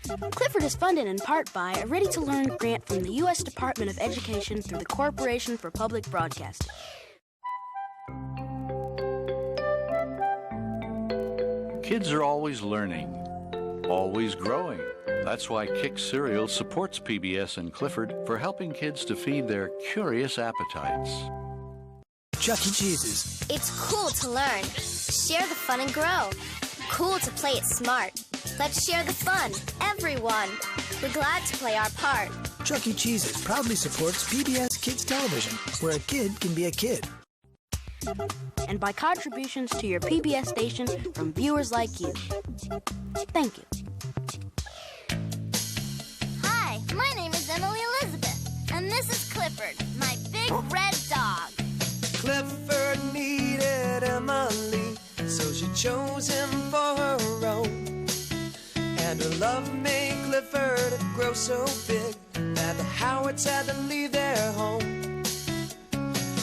Clifford is funded in part by a Ready to Learn grant from the U.S. Department of Education through the Corporation for Public Broadcasting. Kids are always learning, always growing. That's why Kick Cereal supports PBS and Clifford for helping kids to feed their curious appetites. Chuck E. Cheese's. It's cool to learn. Share the fun and grow. Cool to play it smart. Let's share the fun, everyone. We're glad to play our part. Chuck E. Cheese's proudly supports PBS Kids Television, where a kid can be a kid. And by contributions to your PBS station from viewers like you. Thank you. Hi, my name is Emily Elizabeth, and this is Clifford, my big red dog. Clifford needed Emily, so she chose him for her own. And her love made Clifford grow so big that the Howards had to leave their home.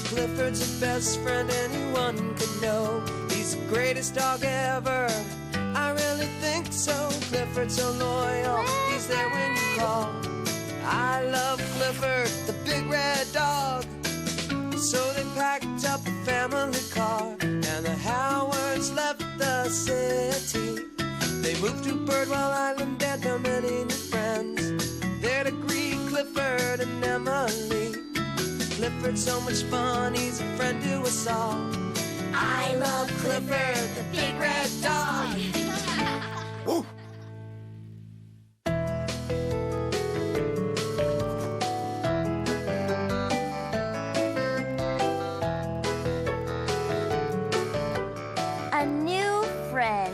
Clifford's the best friend anyone could know. He's the greatest dog ever. I really think so. Clifford's so loyal. He's there when you call. I love Clifford, the big red dog. So they packed up a family car, and the Howards left the city. They moved to Birdwell Island and found many new friends there to greet Clifford and Emily. Clifford's so much fun, he's a friend to us all. I love Clifford, the big red dog. Woo. A new friend.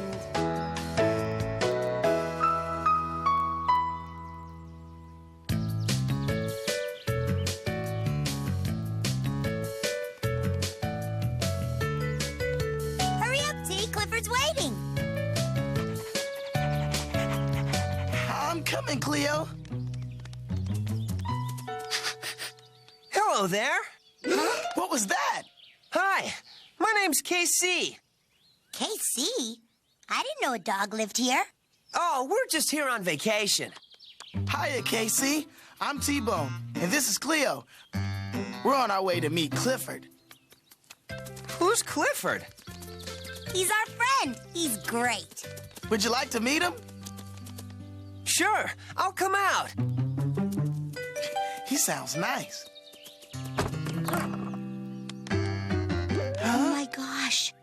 Hurry up, T. Clifford's waiting. I'm coming, Cleo. Hello there. What was that? Hi, my name's KC. KC? I didn't know a dog lived here. Oh, we're just here on vacation. Hiya, Casey. I'm T-Bone, and this is Cleo. We're on our way to meet Clifford. Who's Clifford? He's our friend. He's great. Would you like to meet him? Sure, I'll come out. He sounds nice. Oh, my gosh.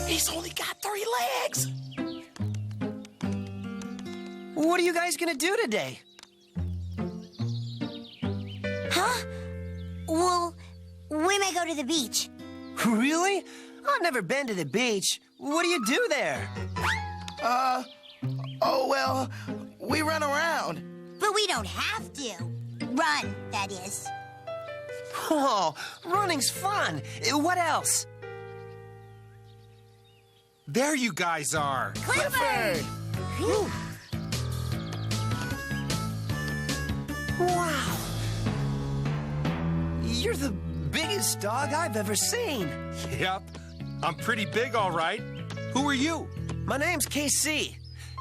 He's only got 3 legs. What are you guys gonna do today? Huh? Well, we may go to the beach. Really? I've never been to the beach. What do you do there? Oh, well, we run around. But we don't have to. Run, that is. Oh, running's fun. What else? There you guys are. Clifford! Whew. Wow. You're the biggest dog I've ever seen. Yep. I'm pretty big, all right. Who are you? My name's KC.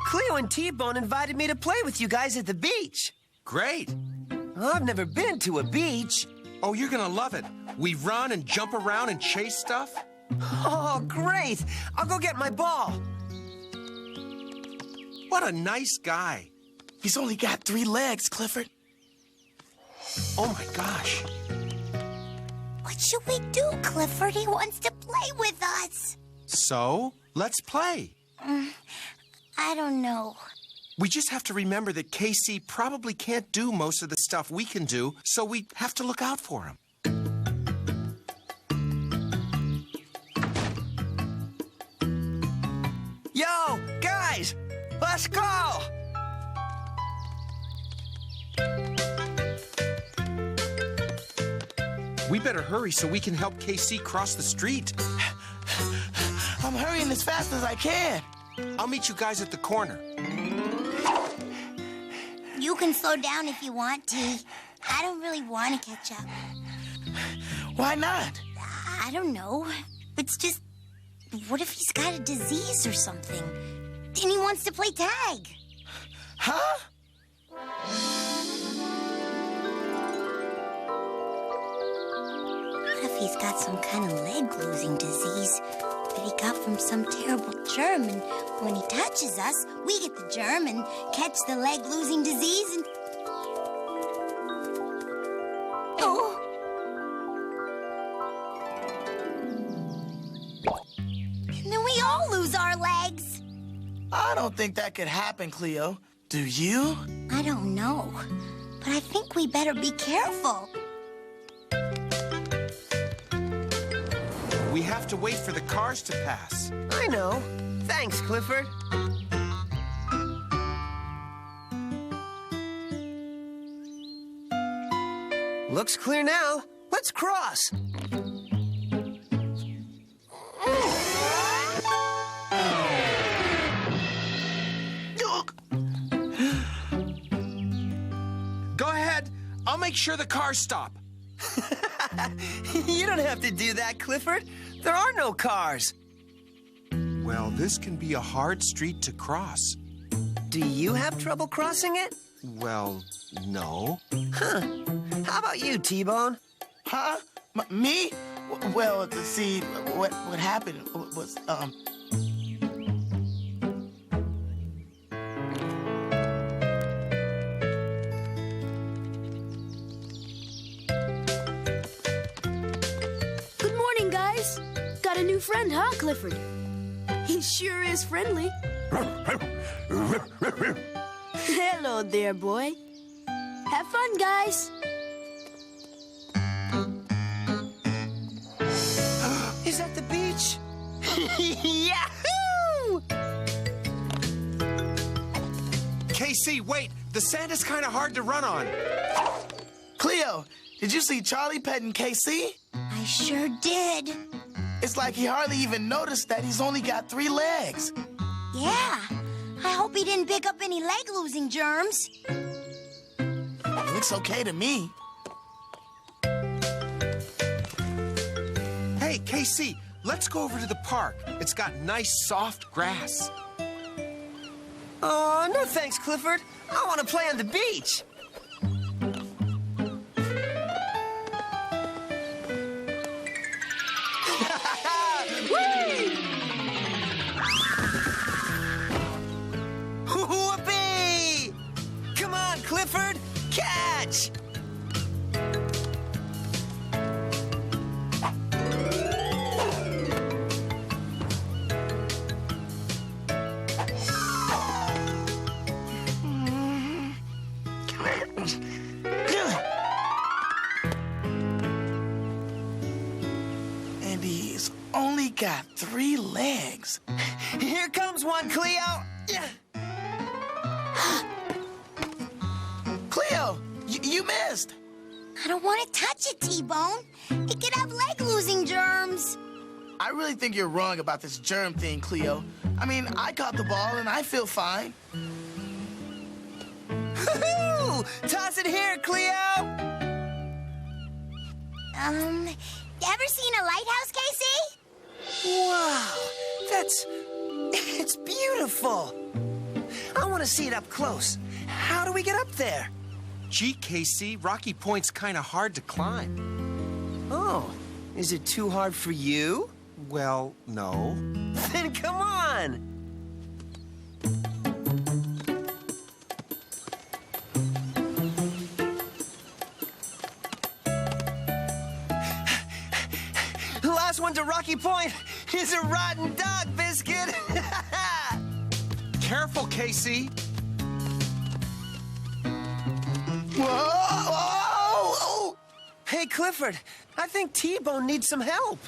Cleo and T-Bone invited me to play with you guys at the beach. Great. I've never been to a beach. Oh, you're gonna love it. We run and jump around and chase stuff. Oh, great. I'll go get my ball. What a nice guy. He's only got 3 legs, Clifford. Oh, my gosh. What should we do, Clifford? He wants to play with us. So, let's play. I don't know. We just have to remember that KC probably can't do most of the stuff we can do, so we have to look out for him. Yo, guys, let's go! We better hurry so we can help KC cross the street. I'm hurrying as fast as I can. I'll meet you guys at the corner. You can slow down if you want to. I don't really want to catch up. Why not? I don't know. It's just, what if he's got a disease or something? And he wants to play tag. Huh? What if he's got some kind of leg-losing disease that he got from some terrible germ, and when he touches us, we get the germ and catch the leg-losing disease and... Oh! And then we all lose our legs. I don't think that could happen, Cleo. Do you? I don't know, but I think we better be careful. We have to wait for the cars to pass. I know. Thanks, Clifford. Looks clear now. Let's cross. Go ahead. I'll make sure the cars stop. You don't have to do that, Clifford. There are no cars. Well, this can be a hard street to cross. Do you have trouble crossing it? Well, no. Huh. How about you, T-Bone? Huh? Me? Well, see, what happened was, Good morning, guys. Got a new friend, huh, Clifford? He sure is friendly. Hello there, boy. Have fun, guys. Is that the beach? Yahoo! Casey, wait. The sand is kind of hard to run on. Cleo, did you see Charlie petting KC? I sure did. It's like he hardly even noticed that he's only got 3 legs. Yeah. I hope he didn't pick up any leg-losing germs. It looks okay to me. Hey, Casey, let's go over to the park. It's got nice, soft grass. Oh, no thanks, Clifford. I want to play on the beach. Whoopee! Come on, Clifford, catch! And he's only got 3 legs. Here comes one, Cleo. Yeah. Cleo, you missed. I don't want to touch it, T-Bone. It could have leg-losing germs. I really think you're wrong about this germ thing, Cleo. I mean, I caught the ball and I feel fine. Woo-hoo! Toss it here, Cleo. Ever seen a lighthouse, Casey? Wow, it's beautiful. I want to see it up close. How do we get up there? Gee, Casey, Rocky Point's kind of hard to climb. Oh, is it too hard for you? Well, no. Then come on. The last one to Rocky Point is a rotten dog biscuit. Careful, Casey. Whoa! Hey, Clifford, I think T-Bone needs some help.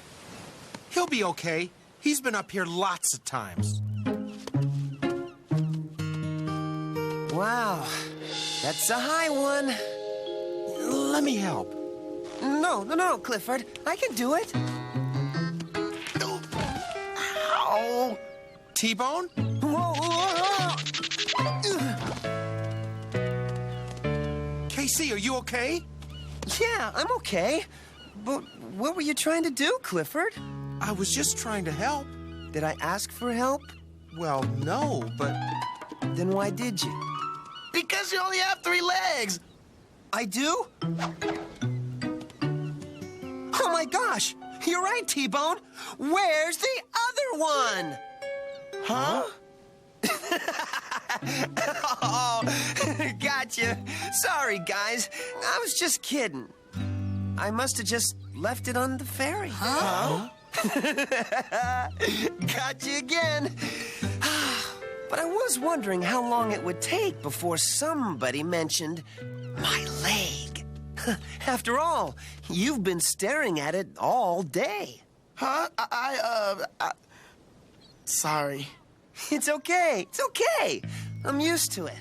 He'll be okay. He's been up here lots of times. Wow, that's a high one. Let me help. No, Clifford. I can do it. Ow! T-Bone? Whoa. Casey, are you okay? Yeah, I'm okay. But what were you trying to do, Clifford? I was just trying to help. Did I ask for help? Well, no, but... Then why did you? Because you only have 3 legs. I do? Oh my gosh! You're right, T-Bone! Where's the other one? Huh? Oh, gotcha. Sorry, guys. I was just kidding. I must have just left it on the ferry. Huh? Got you again. But I was wondering how long it would take before somebody mentioned my leg. After all, you've been staring at it all day. Huh? Sorry. It's okay. It's okay. I'm used to it.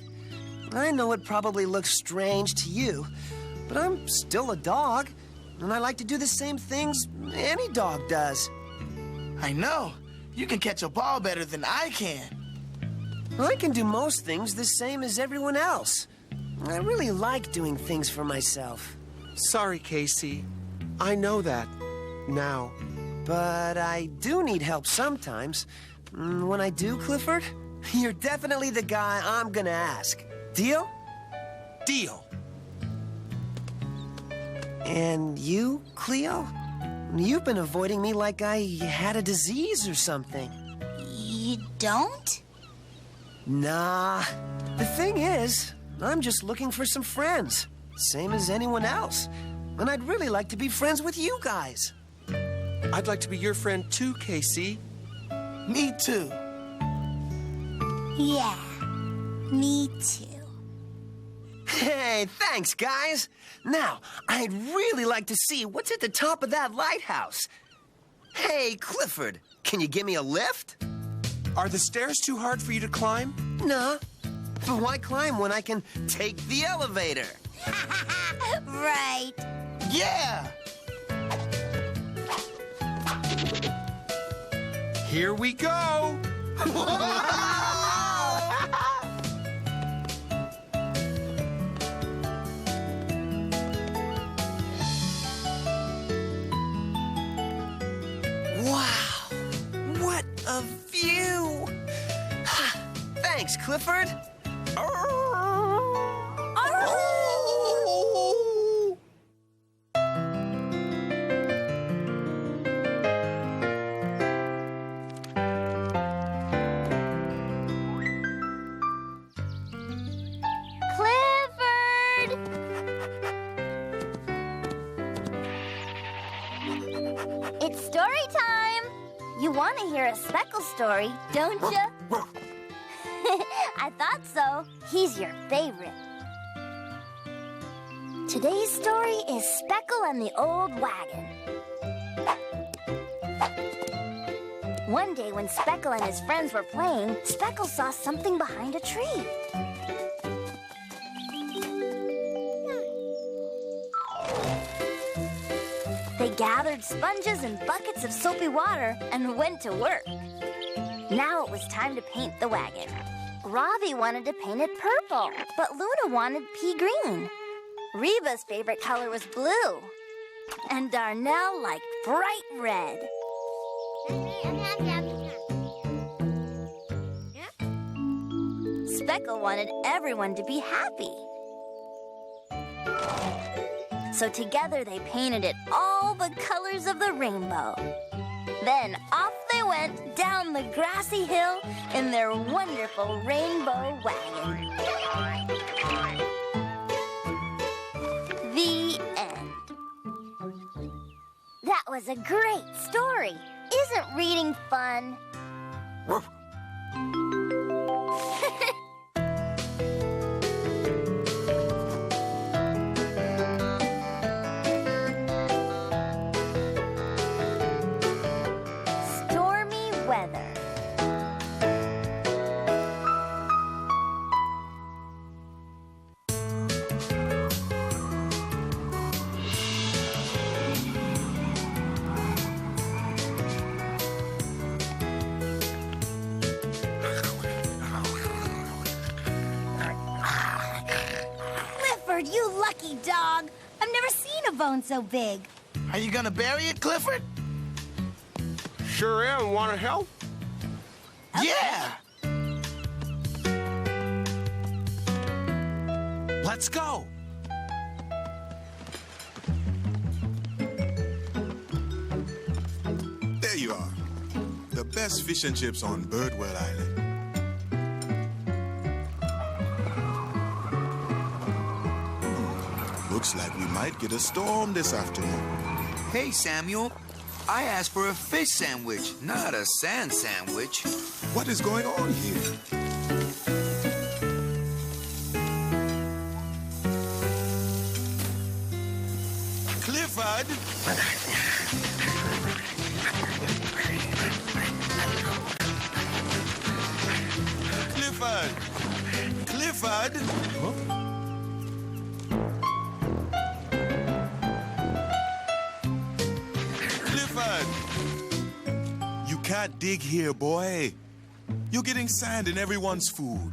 I know it probably looks strange to you, but I'm still a dog, and I like to do the same things any dog does. I know. You can catch a ball better than I can. I can do most things the same as everyone else. I really like doing things for myself. Sorry, Casey. I know that. Now. But I do need help sometimes. When I do, Clifford, you're definitely the guy I'm gonna ask. Deal? Deal. And you, Cleo? You've been avoiding me like I had a disease or something. You don't? Nah. The thing is, I'm just looking for some friends. Same as anyone else. And I'd really like to be friends with you guys. I'd like to be your friend too, Casey. Me too. Yeah, me too. Hey, thanks, guys. Now, I'd really like to see what's at the top of that lighthouse. Hey, Clifford, can you give me a lift? Are the stairs too hard for you to climb? Nah. But why climb when I can take the elevator? Right. Yeah! Here we go! Wow! What a view! Thanks, Clifford. Clifford! It's story time! You want to hear a Speckle story, don't you? I thought so. He's your favorite. Today's story is Speckle and the Old Wagon. One day when Speckle and his friends were playing, Speckle saw something behind a tree. They gathered sponges and buckets of soapy water and went to work. Now it was time to paint the wagon. Ravi wanted to paint it purple, but Luna wanted pea green. Reba's favorite color was blue, and Darnell liked bright red. Speckle wanted everyone to be happy. So together they painted it all the colors of the rainbow. Then off they went down the grassy hill in their wonderful rainbow wagon. The end. That was a great story. Isn't reading fun? Stormy Weather. Clifford, you lucky dog. I've never seen a bone so big. Are you gonna bury it, Clifford? Sure am. Want to help? Yeah! Let's go. There you are. The best fish and chips on Birdwell Island. Looks like we might get a storm this afternoon. Hey, Samuel. I asked for a fish sandwich, not a sand sandwich. What is going on here? Clifford! Clifford! Clifford! Huh? Clifford! You can't dig here, boy. You're getting sand in everyone's food.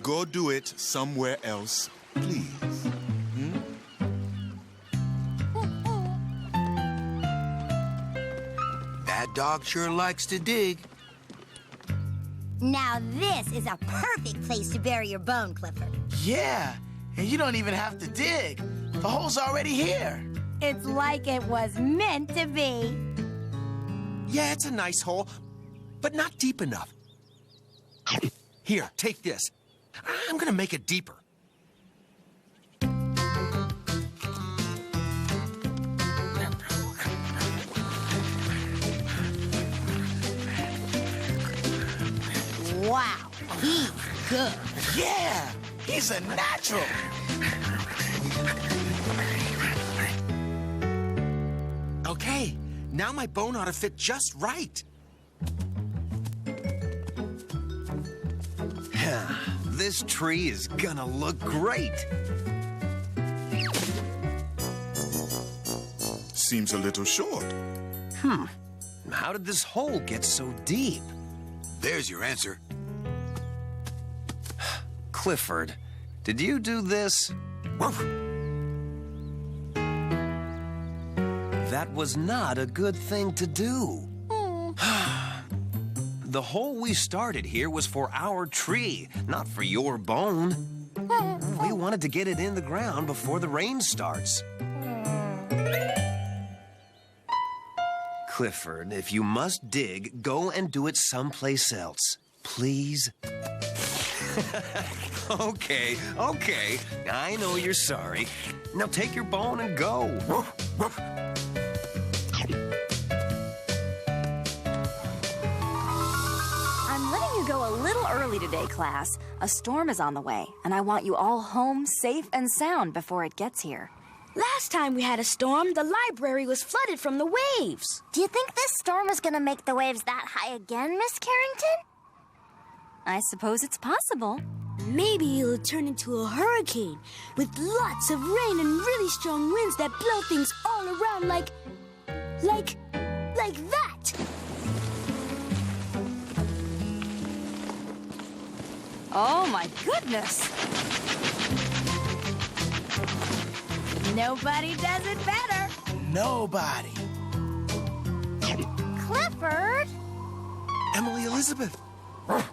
Go do it somewhere else, please. That dog sure likes to dig. Now this is a perfect place to bury your bone, Clifford. Yeah, and you don't even have to dig. The hole's already here. It's like it was meant to be. Yeah, it's a nice hole, but not deep enough. Here, take this. I'm gonna make it deeper. Wow, he's good. Yeah, he's a natural. Okay, now my bone ought to fit just right. This tree is gonna look great. Seems a little short. How did this hole get so deep? There's your answer. Clifford, did you do this? That was not a good thing to do. The hole we started here was for our tree, not for your bone. We wanted to get it in the ground before the rain starts. Clifford, if you must dig, go and do it someplace else. Please? Okay. I know you're sorry. Now take your bone and go. I'm letting you go a little early today, class. A storm is on the way, and I want you all home safe and sound before it gets here. Last time we had a storm, the library was flooded from the waves. Do you think this storm is gonna make the waves that high again, Miss Carrington? I suppose it's possible. Maybe it'll turn into a hurricane with lots of rain and really strong winds that blow things all around like that. Oh, my goodness. Nobody does it better. Nobody. Clifford? Emily Elizabeth.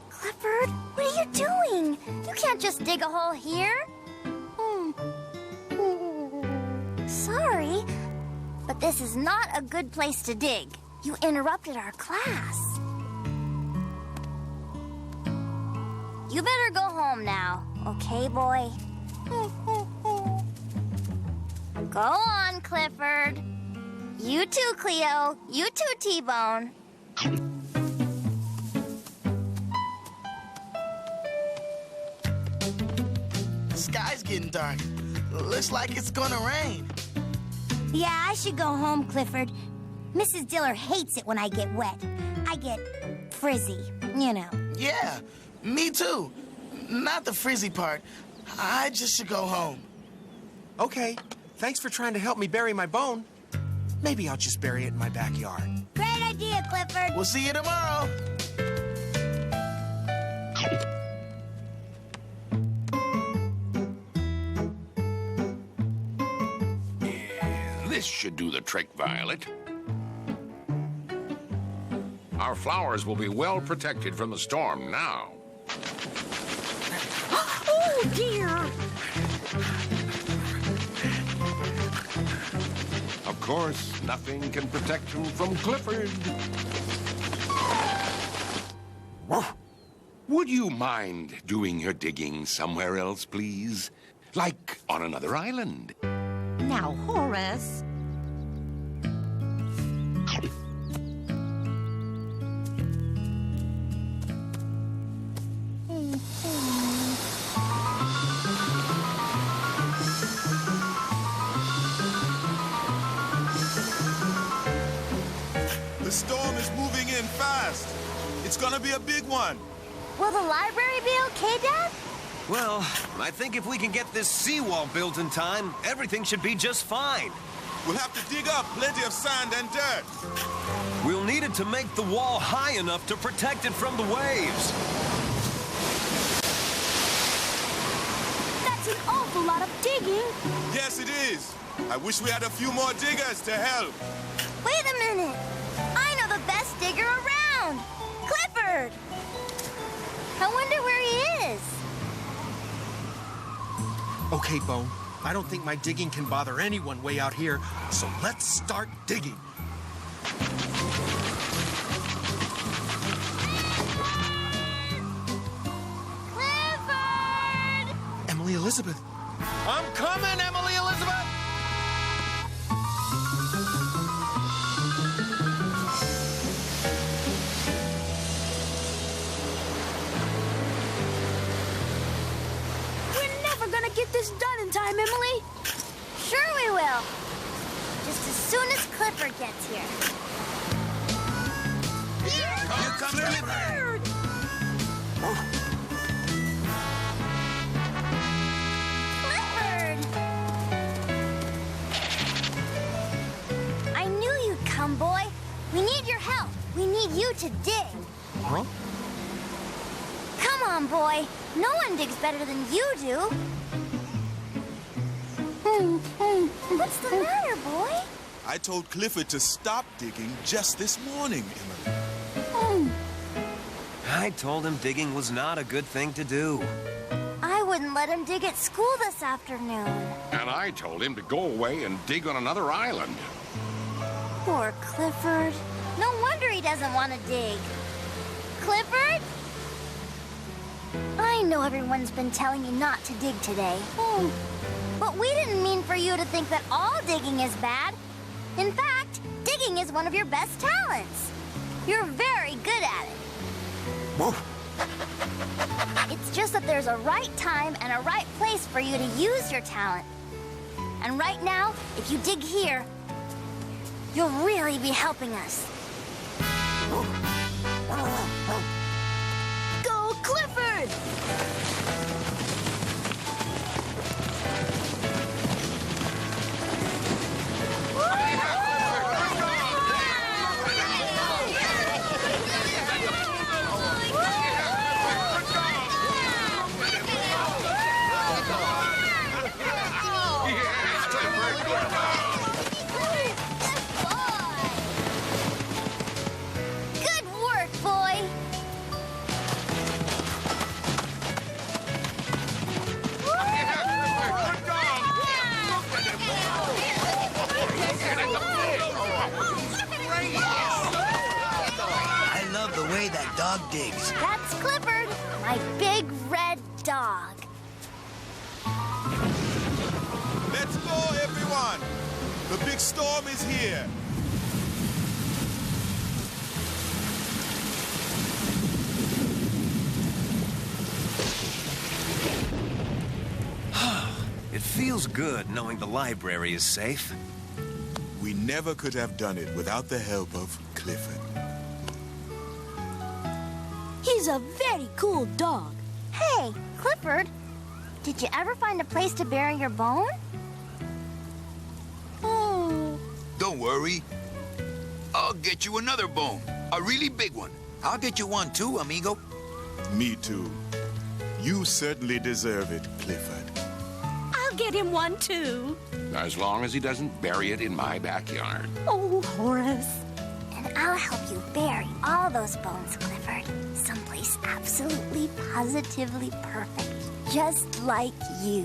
Clifford, what are you doing? You can't just dig a hole here. Sorry, but this is not a good place to dig. You interrupted our class. You better go home now, okay, boy? Go on, Clifford. You too, Cleo. You too, T-Bone. The sky's getting dark. Looks like it's gonna rain. Yeah, I should go home, Clifford. Mrs. Diller hates it when I get wet. I get frizzy, you know. Yeah, me too. Not the frizzy part. I just should go home. Okay, thanks for trying to help me bury my bone. Maybe I'll just bury it in my backyard. Great idea, Clifford. We'll see you tomorrow. This should do the trick, Violet. Our flowers will be well protected from the storm now. Oh, Oh, dear. Of course, nothing can protect him from Clifford. Would you mind doing your digging somewhere else, please? Like on another island. Now, Horace. The storm is moving in fast. It's gonna be a big one. Will the library be okay, Dad? Well, I think if we can get this seawall built in time, everything should be just fine. We'll have to dig up plenty of sand and dirt. We'll need it to make the wall high enough to protect it from the waves. That's an awful lot of digging. Yes, it is. I wish we had a few more diggers to help. Wait a minute. I know the best digger around. Clifford. I wonder where he is. Okay, Bone. I don't think my digging can bother anyone way out here, so let's start digging. Clifford! Emily Elizabeth. I'm coming, Emily Elizabeth! Get this done in time, Emily. Sure we will. Just as soon as Clifford gets here. Here comes Clifford! Clifford! I knew you'd come, boy. We need your help. We need you to dig. Huh? Come on, boy. No one digs better than you do. What's the matter, boy? I told Clifford to stop digging just this morning, Emily. I told him digging was not a good thing to do. I wouldn't let him dig at school this afternoon. And I told him to go away and dig on another island. Poor Clifford. No wonder he doesn't want to dig. Clifford? I know everyone's been telling you not to dig today. But we didn't mean for you to think that all digging is bad. In fact, digging is one of your best talents. You're very good at it. It's just that there's a right time and a right place for you to use your talent. And right now, if you dig here, you'll really be helping us. Go, Clifford! Good work, boy. I love the way that dog digs. That's Clifford, my big red dog. Let's go, everyone. The big storm is here. It feels good knowing the library is safe. We never could have done it without the help of Clifford. He's a very cool dog. Hey, Clifford, did you ever find a place to bury your bone? Don't worry. I'll get you another bone. A really big one. I'll get you one too, amigo. Me too. You certainly deserve it, Clifford. I'll get him one, too. As long as he doesn't bury it in my backyard. Oh, Horace. And I'll help you bury all those bones, Clifford. Someplace absolutely, positively perfect. just like you.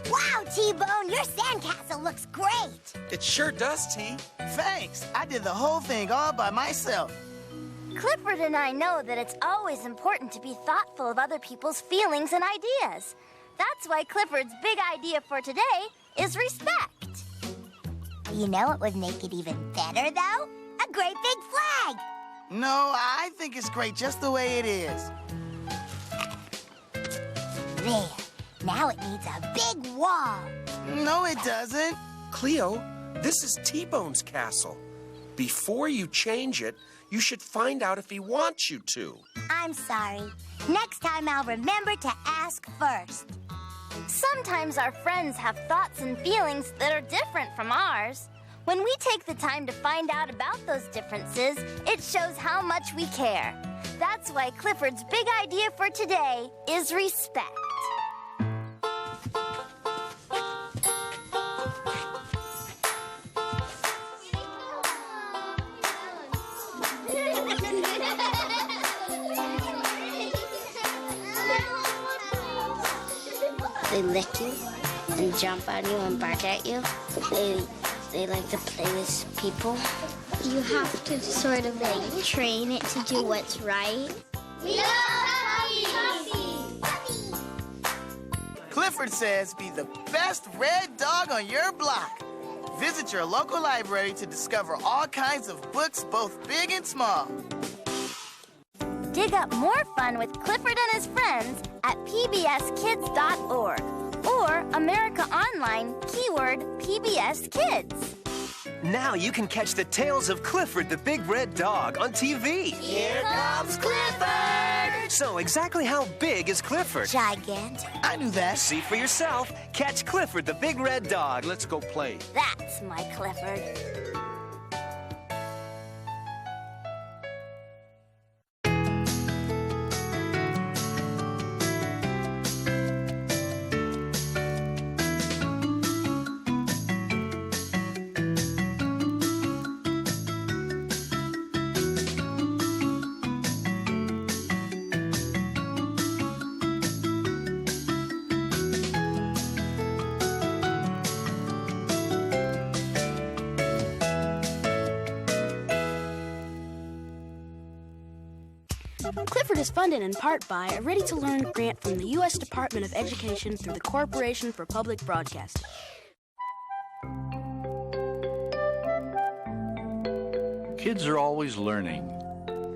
Wow, T-Bone, your sandcastle looks great. It sure does, T. Thanks. I did the whole thing all by myself. Clifford and I know that it's always important to be thoughtful of other people's feelings and ideas. That's why Clifford's big idea for today is respect. You know what would make it even better, though? A great big flag. No, I think it's great just the way it is. There. Now it needs a big wall. No, it doesn't. Cleo, this is T-Bone's castle. Before you change it, you should find out if he wants you to. I'm sorry. Next time I'll remember to ask first. Sometimes our friends have thoughts and feelings that are different from ours. When we take the time to find out about those differences, it shows how much we care. That's why Clifford's big idea for today is respect. They lick you and jump on you and bark at you. They like to play with people. You have to sort of like train it to do what's right. We love puppies! Clifford says be the best red dog on your block. Visit your local library to discover all kinds of books, both big and small. Dig up more fun with Clifford and his friends at pbskids.org or America Online keyword PBS Kids. Now you can catch the tales of Clifford the Big Red Dog on TV. Here comes Clifford! So exactly how big is Clifford? Gigantic. I knew that. See for yourself. Catch Clifford the Big Red Dog. Let's go play. That's my Clifford. Clifford is funded in part by a Ready to Learn grant from the U.S. Department of Education through the Corporation for Public Broadcasting. Kids are always learning,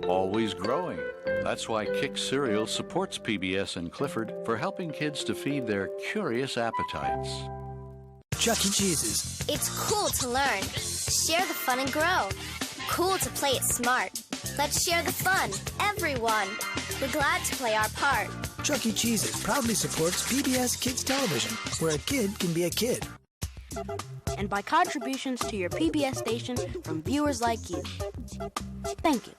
always growing. That's why Kick Cereal supports PBS and Clifford for helping kids to feed their curious appetites. Chuck E. Cheese's. It's cool to learn. Share the fun and grow. Cool to play it smart. Let's share the fun, everyone. We're glad to play our part. Chuck E. Cheese's proudly supports PBS Kids Television, where a kid can be a kid. And by contributions to your PBS station from viewers like you. Thank you.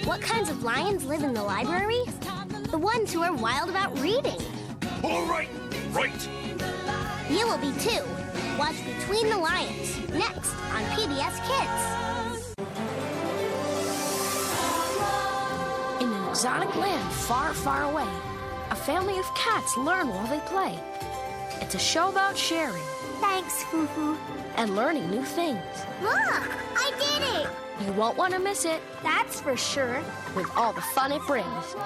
What kinds of lions live in the library? The ones who are wild about reading. All right, right. You will be too. Watch Between the Lions, next on PBS Kids. In an exotic land far, far away, a family of cats learn while they play. It's a show about sharing. Thanks, Fufu. And learning new things. Look, I did it. You won't want to miss it. That's for sure. With all the fun it brings.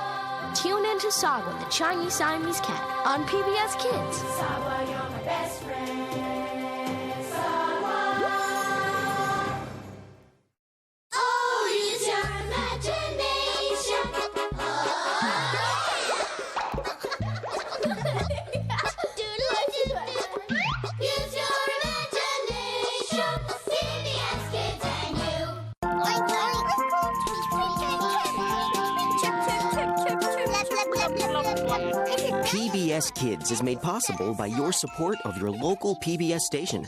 Tune in to Saga the Chinese Siamese Cat on PBS Kids. Saga, you're my best friend. Oh, use your imagination. Use your imagination. PBS Kids and you. PBS Kids is made possible by your support of your local PBS station.